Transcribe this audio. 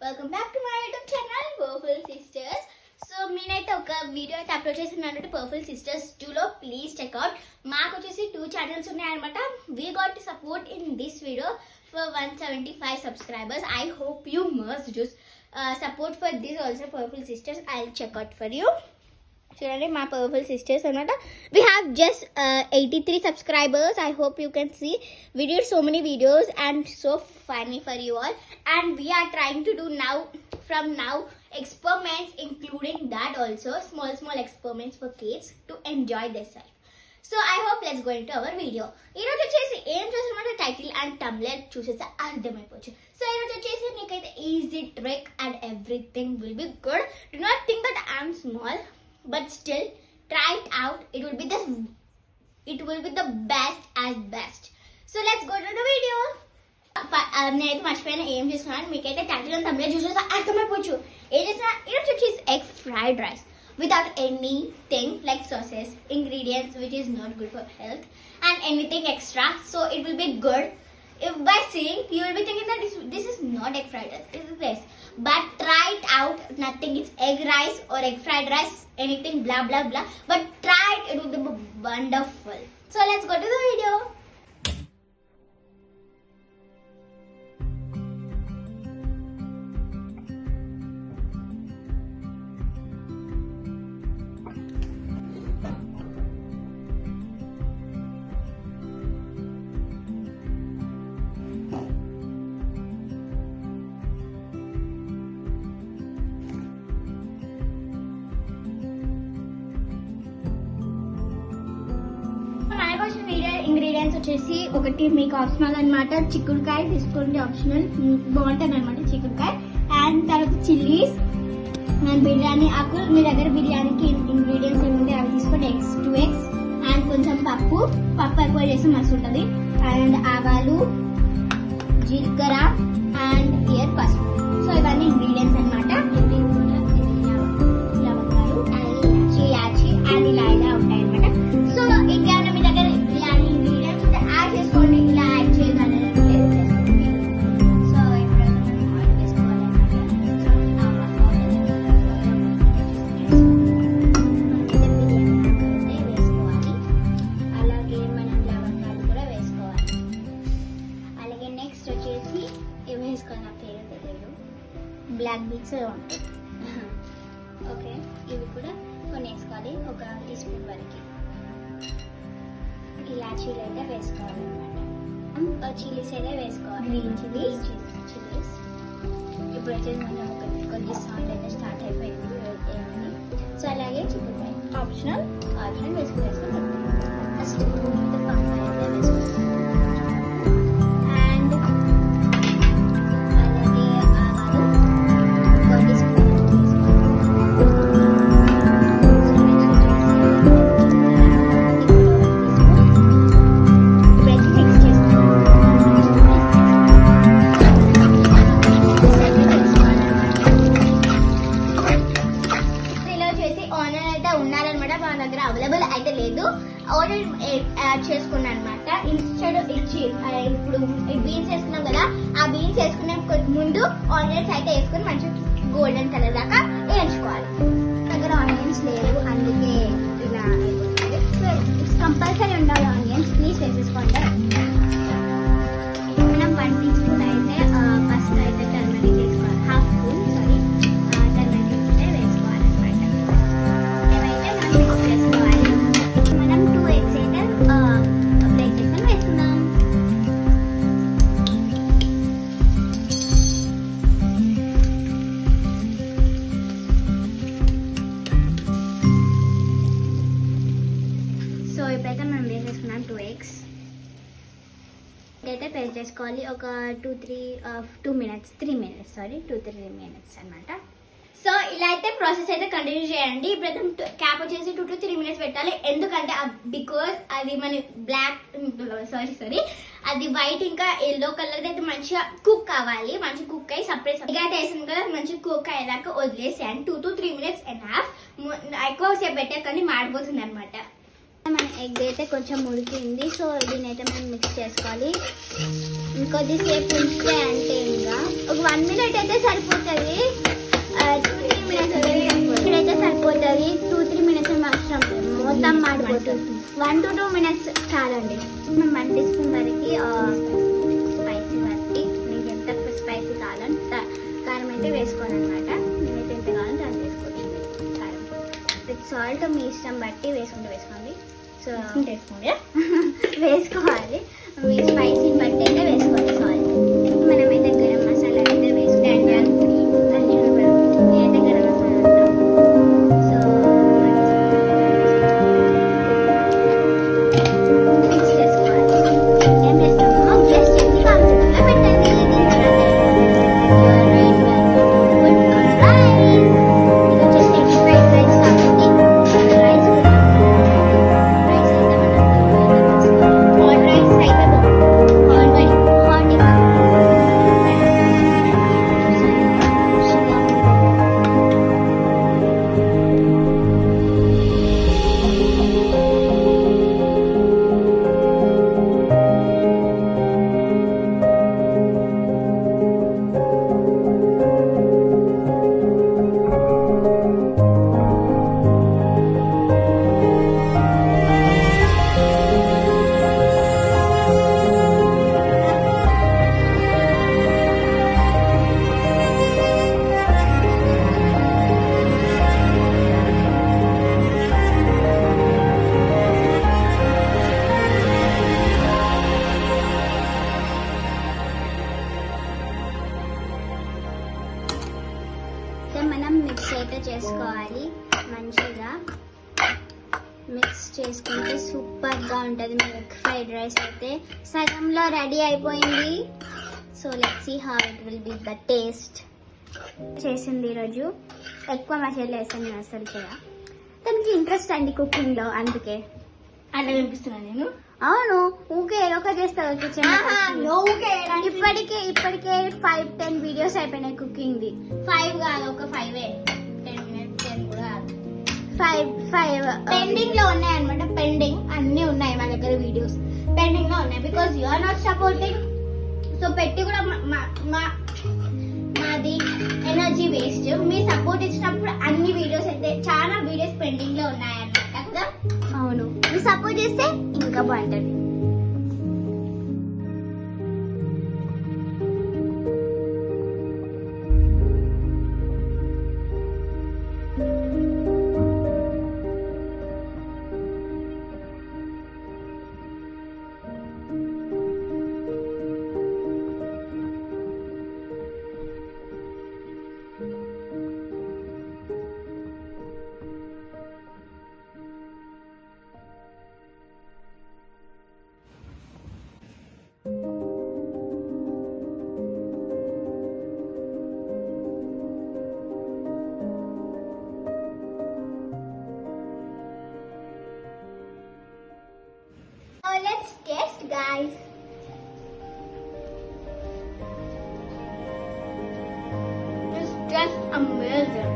Welcome back to my YouTube channel purple sisters. So నేనైతే ఒక video అయితే upload చేస్తున్నాను పర్పుల్ సిస్టర్స్ 2లో. Please check out. మాకు వచ్చేసి 2 ఛానల్స్ ఉన్నాయన్నమాట. We got to support in this video for 175 subscribers. I hope you must do support for this also purple sisters. I will check out for you. చూడండి మా purple sisters అనమాట. We have just 83 subscribers. I hope you can see we did so many videos and so funny for you all, and we are trying to do from now experiments, including that also small experiments for kids to enjoy themselves. So I hope let's go into our video. ఈ రోజు వచ్చేసి ఏం చేసామంటే title and thumbnail చూసేసి అర్థమైపోవచ్చు. So ఈ రోజు వచ్చేసి మీకైతే easy trick and everything will be good. Do not think that I am small, but still try it out. It will be the best as best. So let's go to the video. నేనైతే మర్చిపోయినా ఏం చేస్తున్నాను. మీకైతే title and thumbnail చూసేసి అర్థమైపోవచ్చు. ఏం చేసినా ఈరోజు వచ్చేసి egg fried rice without anything like sauces, ingredients which is not good for health and anything extra. So it will be good. If by seeing you will be thinking that this is not egg fried rice, this is this, but try it out. Nothing is egg rice or egg fried rice, anything blah blah blah, but try it. It will be wonderful. So let's go to the video. Ingredients వచ్చేసి ఒకటి మీకు optional అనమాట. చిక్కుడుకాయ తీసుకోండి, optional, బాగుంటుంది అనమాట చిక్కుడుకాయ. And తర్వాత చిల్లీస్ అండ్ బిర్యానీ ఆకులు. మీ దగ్గర బిర్యానీకి ఇంగ్రీడియంట్స్ ఏముంటే అవి తీసుకోండి. ఎగ్స్ 2 eggs అండ్ కొంచెం పప్పు ఎక్కువ చేసి మస్తు ఉంటుంది. అండ్ ఆవాలు, జీలకర్ర అండ్ ఇయర్ పసుపు. సో ఇవన్నీ ఇంగ్రీడియంట్స్ అనమాట. లవంగాలు అండ్ ఇలాచి అండ్ ఇలా ఉంటాయి అనమాట. సో ఇంకా మీ దగ్గర చేసుకోండి. ఇలా యాడ్ చేయగలరు. సో ఇప్పుడు ఆయిల్ వేసుకోవాలన్నమాట. వేసుకోవాలి. అలాగే మనం లవంగాలు కూడా వేసుకోవాలి. అలాగే నెక్స్ట్ వచ్చేసి ఇవి వేసుకోవాలి. నా పేరు తెలియదు, బ్లాక్ బీన్స్ ఉంటాయి. ఓకే, ఇవి కూడా కొన్ని వేసుకోవాలి. 1 teaspoon వరకు ఇలాచీలు అయితే వేసుకోవాలన్నమాట. చిల్లీస్ అయితే వేసుకోవాలి. Green chillies. ఇప్పుడు వచ్చేసి మనం కొంచెం సాల్ట్ అయితే స్టార్ట్ అయిపోయింది. సో అలాగే చిక్కుడుకాయ ఆప్షనల్ వేసుకుంటాం. ఫస్ట్ పంకాయ అయితే వేసుకుంటాం. అండ్ అలాగే ఆవాలు 1 teaspoon. అవైలబుల్ అయితే లేదు. ఆనియన్ యాడ్ చేసుకున్నాను అనమాట. ఇన్స్టెడ్ ఇప్పుడు బీన్స్ వేసుకున్నాం కదా, ఆ బీన్స్ వేసుకునే ముందు ఆనియన్స్ అయితే వేసుకుని మంచిగా గోల్డెన్ కలర్ దాకా వేయించుకోవాలి. దగ్గర ఆనియన్స్ లేవు, అందుకే ఇలా అయిపోతుంది. కంపల్సరీ ఉండాలి ఆనియన్స్. ప్లీజ్ వేసేసుకోండి. మనం 1 teaspoon అయితే ఫస్ట్ అయితే టర్మరిక్ వేసుకోవాలి. ½ spoon టర్మరిక్ అయితే వేసుకోవాలన్నమాట. ఏవైతే మనం మిక్స్ చేసుకోవాలి. మనం 2 eggs అయితే బ్రేక్ చేసుకొని వేసుకుందాం. సో ఇప్పుడైతే మనం వేసేసుకున్నాం 2 eggs. ఇదైతే పేస్ట్ చేసుకోవాలి ఒక 2-3 minutes అనమాట. సో ఇలా అయితే ప్రాసెస్ అయితే కంటిన్యూ చేయండి. ఇప్పుడైతే క్యాప్ వచ్చేసి 2 to 3 minutes పెట్టాలి. ఎందుకంటే బికాజ్ అది మన అది వైట్ ఇంకా ఎల్లో కలర్ అయితే మంచిగా కుక్ అవ్వాలి. మంచిగా కుక్ అయ్యి సపరేట్ అయితే వేసాను కదా, మంచిగా కుక్ అయ్యేదాకా వదిలేసాను. 2 to 3 minutes ఎనఫ్. ఎక్కువ సేపు పెట్టే కానీ మాడిపోతుంది అనమాట. మన ఎగ్ అయితే కొంచెం ఉడికింది. సో దీని అయితే మనం మిక్స్ చేసుకోవాలి. ఇంకొద్దిసేపు ఉంచితే అంటే ఇంకా ఒక 1 minute అయితే సరిపోతుంది, 2-3 minutes అయితే సరిపోతుంది, 2-3 minutes అవసరం మొత్తం మాడిపోతుంది. 1 to 2 minutes చాలండి. 1 teaspoon వరకు స్పైసీ బట్టి మీకు ఎంత స్పైసీ కావాలని కారం అయితే వేసుకోవాలి అనమాట. నేనైతే ఎంత కావాలంటే అది వేసుకోవచ్చు కారం. విత్ సాల్ట్ మీ ఇష్టం బట్టి వేసుకోండి. సో వేసుకోవాలి, మీ స్పైసీని బట్టి అయితే వేసుకోవాలి సాల్ట్. మనమైతే గరం మసాలా అయితే వేసుకుంటాం, నేనైతే గరం మసాలా అంటాం. సో మిక్స్ చేసుకోవాలి. ఏం చేస్తామో జస్ట్ ఎన్ని కాల్చుకుంటా పెట్టండి. మనం మిక్స్ అయితే చేసుకోవాలి. మంచిగా మిక్స్ చేసుకుంటే సూపర్గా ఉంటుంది. మిల్క్ ఫ్రైడ్ రైస్ అయితే సగంలో రెడీ అయిపోయింది. So let's see how it will be the taste. చేసింది ఈరోజు ఎక్కువ మసాలా వేసాను నేను అసలు కూడా. తనకి ఇంట్రెస్ట్ అండి కుకింగ్లో, అందుకే అలా కనిపిస్తున్నాను నేను. అవును, ఊకే ఏదో ఒక చేస్తావు కిచెన్. ఇప్పటికే 5-10 వీడియోస్ అయిపోయినాయి కుకింగ్ ది. 5 కాదు, ఒక 5 10 minutes 10 కూడా కాదు, 5 పెండింగ్ లో ఉన్నాయి అనమాట. పెండింగ్ అన్ని ఉన్నాయి మా దగ్గర, వీడియోస్ పెండింగ్ లో ఉన్నాయి because you are not supporting. So పెట్టి కూడా మాది ఎనర్జీ వేస్ట్. మీ సపోర్ట్ ఇచ్చినప్పుడు అన్ని వీడియోస్ అయితే చాలా వీడియోస్ పెండింగ్ లో ఉన్నాయి అనమాట కదా. అవును, మీరు సపోర్ట్ చేస్తే ఇంకా బాగుంటుంది. Let's test, guys. It's just amazing.